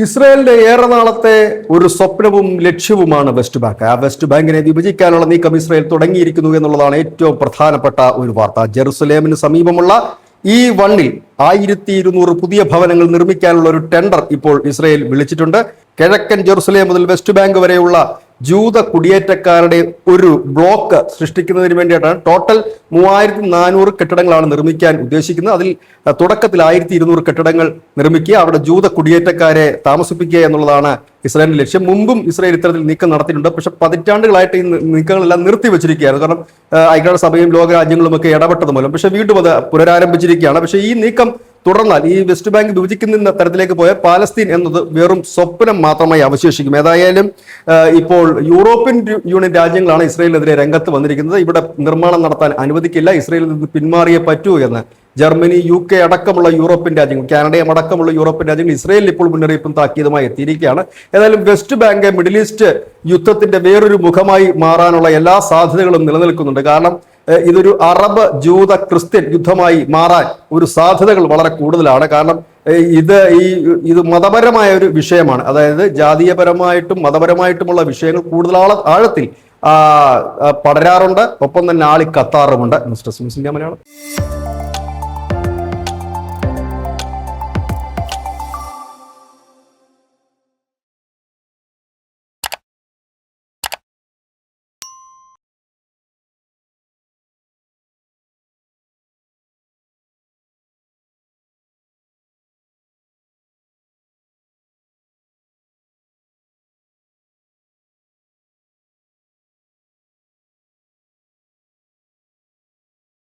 ഇസ്രായേലിന്റെ ഏറെ നാളത്തെ ഒരു സ്വപ്നവും ലക്ഷ്യവുമാണ് വെസ്റ്റ് ബാങ്ക്. ആ വെസ്റ്റ് ബാങ്കിനെ വിഭജിക്കാനുള്ള നീക്കം ഇസ്രായേൽ തുടങ്ങിയിരിക്കുന്നു എന്നുള്ളതാണ് ഏറ്റവും പ്രധാനപ്പെട്ട ഒരു വാർത്ത. ജെറുസലേമിന് സമീപമുള്ള ഈ വണ്ണിൽ 1200 പുതിയ ഭവനങ്ങൾ നിർമ്മിക്കാനുള്ള ഒരു ടെൻഡർ ഇപ്പോൾ ഇസ്രായേൽ വിളിച്ചിട്ടുണ്ട്. കിഴക്കൻ ജെറുസലേം മുതൽ വെസ്റ്റ് ബാങ്ക് വരെയുള്ള ജൂത കുടിയേറ്റക്കാരുടെ ഒരു ബ്ലോക്ക് സൃഷ്ടിക്കുന്നതിന് വേണ്ടിയിട്ടാണ്. ടോട്ടൽ 3400 കെട്ടിടങ്ങളാണ് നിർമ്മിക്കാൻ ഉദ്ദേശിക്കുന്നത്. അതിൽ തുടക്കത്തിൽ 1200 കെട്ടിടങ്ങൾ നിർമ്മിക്കുക, അവിടെ ജൂത കുടിയേറ്റക്കാരെ താമസിപ്പിക്കുക എന്നുള്ളതാണ് ഇസ്രായേലിന്റെ ലക്ഷ്യം. മുമ്പും ഇസ്രായേൽ ഇത്തരത്തിൽ നീക്കം നടത്തിയിട്ടുണ്ട്. പക്ഷെ പതിറ്റാണ്ടുകളായിട്ട് ഈ നീക്കങ്ങളെല്ലാം നിർത്തിവെച്ചിരിക്കുകയായിരുന്നു. കാരണം ഐക്യരാഷ്ട്രസഭയും ലോകരാജ്യങ്ങളും ഒക്കെ ഇടപെട്ടത് മൂലം. പക്ഷെ വീണ്ടും അത് പുനരാരംഭിച്ചിരിക്കുകയാണ്. പക്ഷേ ഈ നീക്കം തുടർന്നാൽ, ഈ വെസ്റ്റ് ബാങ്ക് വിഭജിക്കുന്ന തരത്തിലേക്ക് പോയാൽ പാലസ്തീൻ എന്നത് വെറും സ്വപ്നം മാത്രമായി അവശേഷിക്കും. ഏതായാലും ഇപ്പോൾ യൂറോപ്യൻ യൂണിയൻ രാജ്യങ്ങളാണ് ഇസ്രായേലിനെതിരെ രംഗത്ത് വന്നിരിക്കുന്നത്. ഇവിടെ നിർമ്മാണം നടത്താൻ അനുവദിക്കില്ല, ഇസ്രായേലിൽ നിന്ന് പിന്മാറിയേ പറ്റൂ എന്ന് ജർമ്മനി, UK അടക്കമുള്ള യൂറോപ്യൻ രാജ്യങ്ങൾ, കാനഡയും അടക്കമുള്ള യൂറോപ്യൻ രാജ്യങ്ങൾ ഇസ്രായേലിൽ ഇപ്പോൾ മുന്നറിയിപ്പും താക്കീതുമായി എത്തിയിരിക്കുകയാണ്. ഏതായാലും വെസ്റ്റ് ബാങ്ക് മിഡിൽ ഈസ്റ്റ് യുദ്ധത്തിന്റെ വേറൊരു മുഖമായി മാറാനുള്ള എല്ലാ സാധ്യതകളും നിലനിൽക്കുന്നുണ്ട്. കാരണം ഇതൊരു അറബ് ജൂത ക്രിസ്ത്യൻ യുദ്ധമായി മാറാൻ ഒരു സാധ്യതകൾ വളരെ കൂടുതലാണ്. കാരണം ഇത് മതപരമായ ഒരു വിഷയമാണ്. അതായത് ജാതീയപരമായിട്ടും മതപരമായിട്ടുമുള്ള വിഷയങ്ങൾ കൂടുതൽ ആഴത്തിൽ പടരാറുണ്ട്, ഒപ്പം തന്നെ ആളി കത്താറുമുണ്ട്. മിസ്റ്റർ മലയാളം.